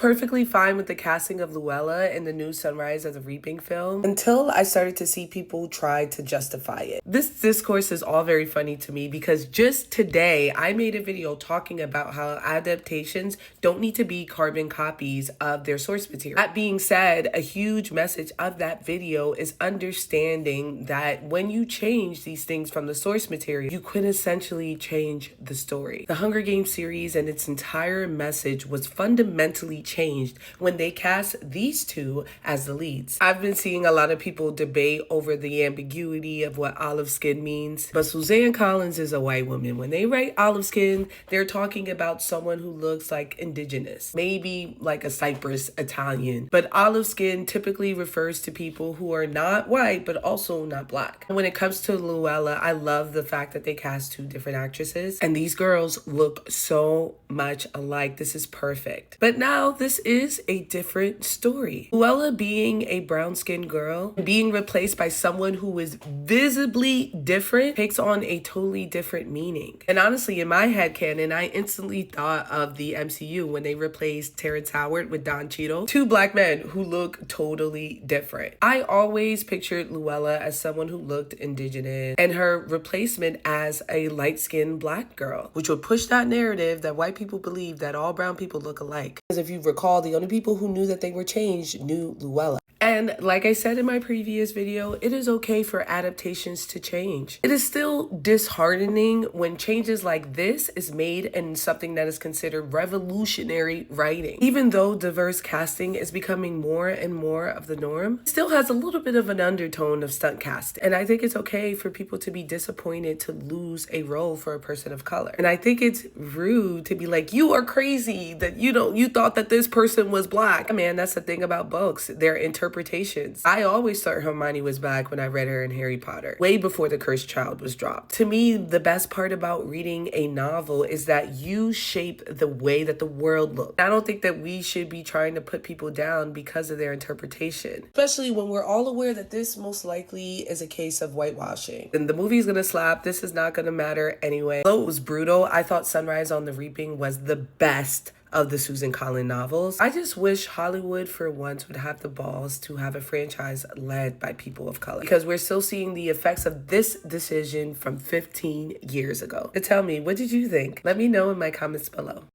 perfectly fine with the casting of Luella in the new Sunrise of the Reaping film until I started to see people try to justify it. This discourse is all very funny to me because just today I made a video talking about how adaptations don't need to be carbon copies of their source material. That being said, a huge message of that video is understanding that when you change these things from the source material, you quintessentially change the story. The Hunger Games series and its entire message was fundamentally changed when they cast these two as the leads. I've been seeing a lot of people debate over the ambiguity of what olive skin means, but Suzanne Collins is a white woman. When they write olive skin, they're talking about someone who looks like indigenous, maybe like a Cyprus Italian, but olive skin typically refers to people who are not white, but also not black. And when it comes to Luella, I love the fact that they cast two different actresses, and these girls look so much alike. This is perfect. But now this is a different story. Luella being a brown-skinned girl, being replaced by someone who is visibly different, takes on a totally different meaning. And honestly, in my headcanon, I instantly thought of the MCU when they replaced Terrence Howard with Don Cheadle, two black men who look totally different. I always pictured Luella as someone who looked indigenous and her replacement as a light-skinned black girl, which would push that narrative that white people believe that all brown people look alike. Because if you recall, the only people who knew that they were changed knew Luella. And like I said in my previous video, it is okay for adaptations to change. It is still disheartening when changes like this is made in something that is considered revolutionary writing. Even though diverse casting is becoming more and more of the norm, it still has a little bit of an undertone of stunt cast. And I think it's okay for people to be disappointed to lose a role for a person of color. And I think it's rude to be like, you are crazy that you thought that this person was black. Man, that's the thing about books. They're interpretations. I always thought Hermione was black when I read her in Harry Potter, way before The Cursed Child was dropped. To me, the best part about reading a novel is that you shape the way that the world looks. I don't think that we should be trying to put people down because of their interpretation, especially when we're all aware that this most likely is a case of whitewashing. And the movie's gonna slap. This is not gonna matter anyway. Though it was brutal, I thought Sunrise on the Reaping was the best of the Susan Collins novels. I just wish Hollywood for once would have the balls to have a franchise led by people of color, because we're still seeing the effects of this decision from 15 years ago. But tell me, what did you think? Let me know in my comments below.